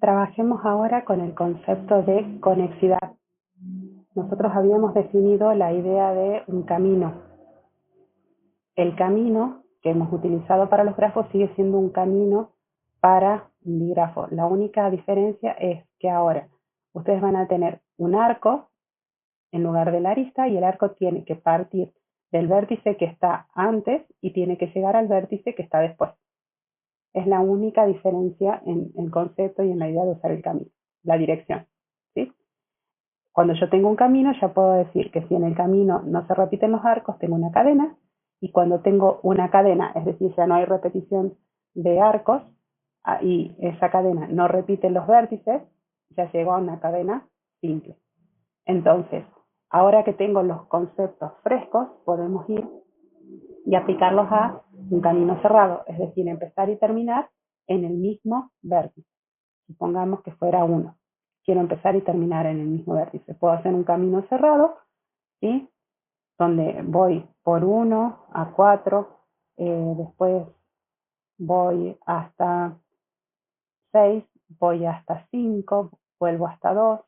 Trabajemos ahora con el concepto de conexidad. Nosotros habíamos definido la idea de un camino. El camino que hemos utilizado para los grafos sigue siendo un camino para un digrafo. La única diferencia es que ahora ustedes van a tener un arco en lugar de la arista y el arco tiene que partir del vértice que está antes y tiene que llegar al vértice que está después. Es la única diferencia en el concepto y en la idea de usar el camino, la dirección, ¿sí? Cuando yo tengo un camino, ya puedo decir que si en el camino no se repiten los arcos, tengo una cadena, y cuando tengo una cadena, es decir, ya no hay repetición de arcos, y esa cadena no repite los vértices, ya llego a una cadena simple. Entonces, ahora que tengo los conceptos frescos, podemos ir y aplicarlos a un camino cerrado, es decir, empezar y terminar en el mismo vértice. Supongamos que fuera 1. Quiero empezar y terminar en el mismo vértice. Puedo hacer un camino cerrado, ¿sí? Donde voy por 1 a 4, después voy hasta 6, voy hasta 5, vuelvo hasta 2,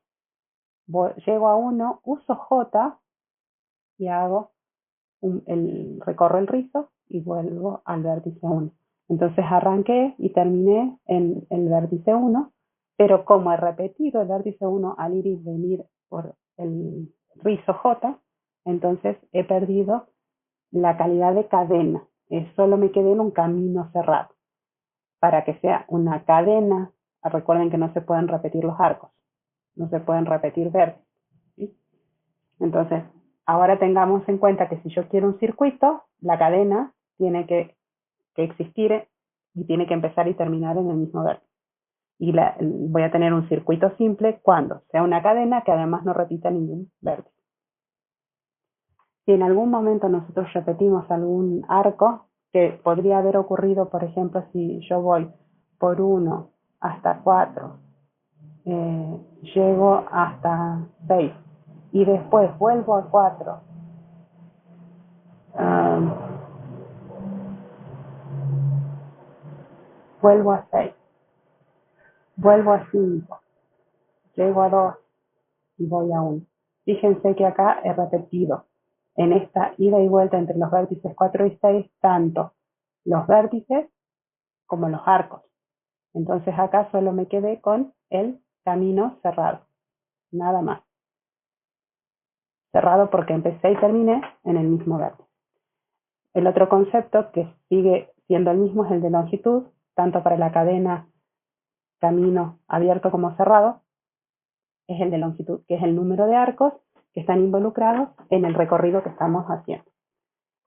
llego a 1, uso J y hago recorro el rizo y vuelvo al vértice 1. Entonces arranqué y terminé en el vértice 1, pero como he repetido el vértice 1 al ir y venir por el rizo J, entonces he perdido la calidad de cadena. Solo me quedé en un camino cerrado. Para que sea una cadena, recuerden que no se pueden repetir los arcos, no se pueden repetir vértices, ¿sí? Entonces, ahora tengamos en cuenta que si yo quiero un circuito, la cadena tiene que existir y tiene que empezar y terminar en el mismo vértice. Y voy a tener un circuito simple cuando sea una cadena que además no repita ningún vértice. Si en algún momento nosotros repetimos algún arco, que podría haber ocurrido, por ejemplo, si yo voy por 1 hasta 4, llego hasta 6 y después vuelvo a 4, vuelvo a 6, vuelvo a 5, llego a 2 y voy a 1. Fíjense que acá he repetido en esta ida y vuelta entre los vértices 4 y 6 tanto los vértices como los arcos. Entonces acá solo me quedé con el camino cerrado, nada más. Cerrado porque empecé y terminé en el mismo vértice. El otro concepto que sigue siendo el mismo es el de longitud, tanto para la cadena camino abierto como cerrado, es el de longitud, que es el número de arcos que están involucrados en el recorrido que estamos haciendo.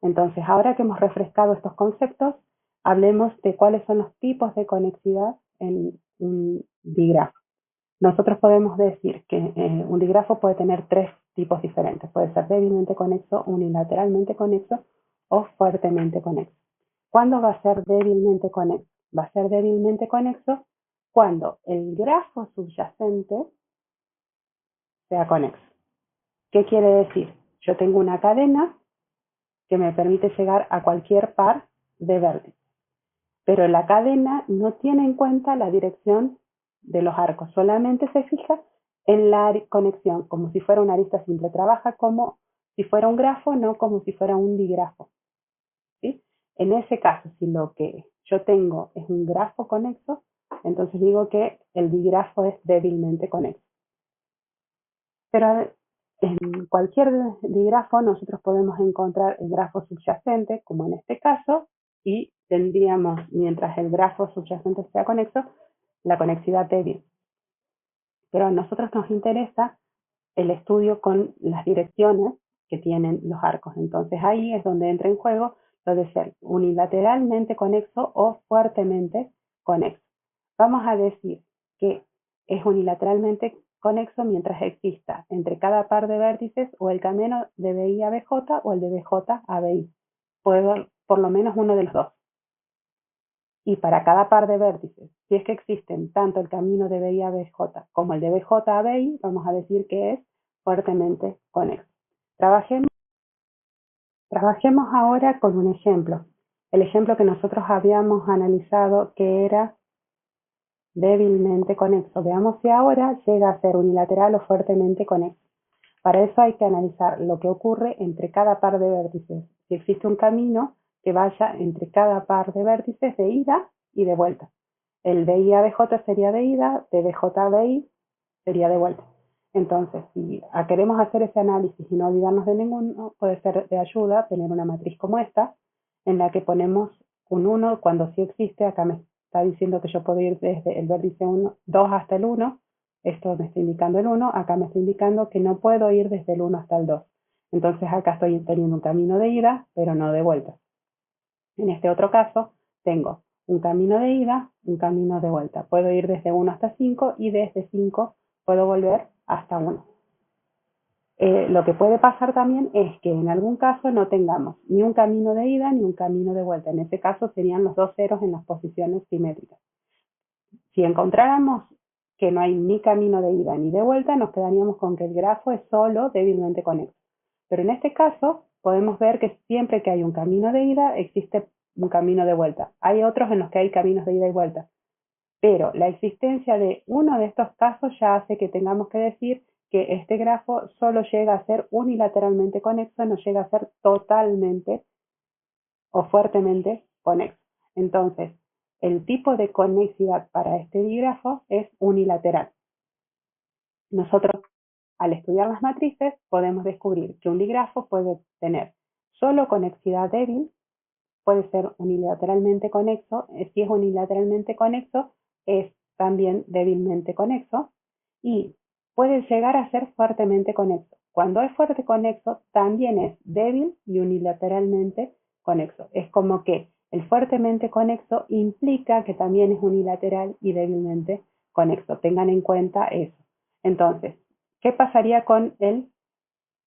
Entonces, ahora que hemos refrescado estos conceptos, hablemos de cuáles son los tipos de conexidad en un digrafo. Nosotros podemos decir que un digrafo puede tener 3 tipos diferentes. Puede ser débilmente conexo, unilateralmente conexo o fuertemente conexo. ¿Cuándo va a ser débilmente conexo? Va a ser débilmente conexo cuando el grafo subyacente sea conexo. ¿Qué quiere decir? Yo tengo una cadena que me permite llegar a cualquier par de vértices, pero la cadena no tiene en cuenta la dirección de los arcos, solamente se fija en la conexión, como si fuera una arista simple, trabaja como si fuera un grafo, no como si fuera un digrafo, ¿sí? En ese caso, si lo que yo tengo es un grafo conexo, entonces digo que el digrafo es débilmente conexo. Pero en cualquier digrafo nosotros podemos encontrar el grafo subyacente, como en este caso, y tendríamos, mientras el grafo subyacente sea conexo, la conexidad débil. Pero a nosotros nos interesa el estudio con las direcciones que tienen los arcos. Entonces ahí es donde entra en juego lo de ser unilateralmente conexo o fuertemente conexo. Vamos a decir que es unilateralmente conexo mientras exista entre cada par de vértices o el camino de BI a BJ o el de BJ a BI. Puedo por lo menos uno de los dos. Y para cada par de vértices, si es que existen tanto el camino de BI a BJ como el de BJ a BI, vamos a decir que es fuertemente conexo. Trabajemos ahora con un ejemplo. El ejemplo que nosotros habíamos analizado que era débilmente conexo. Veamos si ahora llega a ser unilateral o fuertemente conexo. Para eso hay que analizar lo que ocurre entre cada par de vértices. Si existe un camino que vaya entre cada par de vértices de ida y de vuelta. El BI ABJ sería de ida, de BJ a BI sería de vuelta. Entonces, si queremos hacer ese análisis y no olvidarnos de ninguno, puede ser de ayuda tener una matriz como esta, en la que ponemos un 1 cuando sí existe. Acá me está diciendo que yo puedo ir desde el vértice 2 hasta el 1. Esto me está indicando el 1. Acá me está indicando que no puedo ir desde el 1 hasta el 2. Entonces acá estoy teniendo un camino de ida, pero no de vuelta. En este otro caso, tengo un camino de ida, un camino de vuelta. Puedo ir desde 1 hasta 5 y desde 5 puedo volver hasta 1. Lo que puede pasar también es que en algún caso no tengamos ni un camino de ida ni un camino de vuelta. En ese caso serían los dos ceros en las posiciones simétricas. Si encontráramos que no hay ni camino de ida ni de vuelta, nos quedaríamos con que el grafo es solo débilmente conexo. Pero en este caso podemos ver que siempre que hay un camino de ida existe un camino de vuelta. Hay otros en los que hay caminos de ida y vuelta, pero la existencia de uno de estos casos ya hace que tengamos que decir que este grafo solo llega a ser unilateralmente conexo, no llega a ser totalmente o fuertemente conexo. Entonces, el tipo de conexidad para este dígrafo es unilateral. Nosotros, al estudiar las matrices, podemos descubrir que un dígrafo puede tener solo conexidad débil, puede ser unilateralmente conexo. Si es unilateralmente conexo, es también débilmente conexo, y puede llegar a ser fuertemente conexo. Cuando es fuerte conexo, también es débil y unilateralmente conexo. Es como que el fuertemente conexo implica que también es unilateral y débilmente conexo. Tengan en cuenta eso. Entonces, ¿qué pasaría con el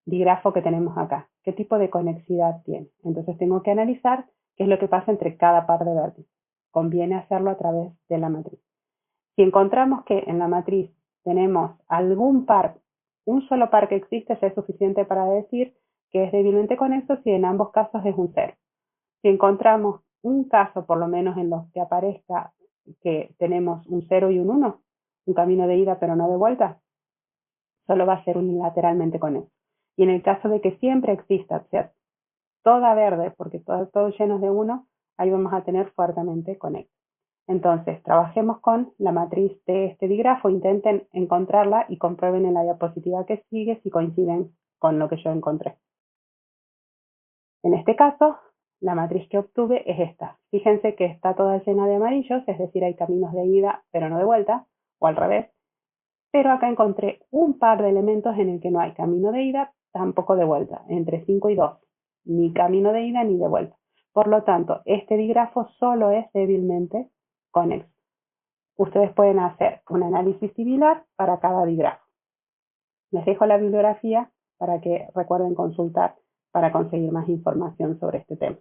dígrafo que tenemos acá? ¿Qué tipo de conexidad tiene? Entonces tengo que analizar qué es lo que pasa entre cada par de vértices. Conviene hacerlo a través de la matriz. Si encontramos que en la matriz tenemos algún par, un solo par que existe, ya es suficiente para decir que es débilmente conexo si en ambos casos es un 0. Si encontramos un caso, por lo menos en los que aparezca que tenemos un 0 y un 1, un camino de ida pero no de vuelta, solo va a ser unilateralmente conexo. Y en el caso de que siempre exista, o sea, toda verde, porque todos llenos de 1, ahí vamos a tener fuertemente conexo. Entonces, trabajemos con la matriz de este dígrafo, intenten encontrarla y comprueben en la diapositiva que sigue si coinciden con lo que yo encontré. En este caso, la matriz que obtuve es esta. Fíjense que está toda llena de amarillos, es decir, hay caminos de ida pero no de vuelta, o al revés. Pero acá encontré un par de elementos en el que no hay camino de ida, tampoco de vuelta, entre 5 y 2. Ni camino de ida ni de vuelta. Por lo tanto, este dígrafo solo es débilmente conexo. Ustedes pueden hacer un análisis similar para cada dígrafo. Les dejo la bibliografía para que recuerden consultar para conseguir más información sobre este tema.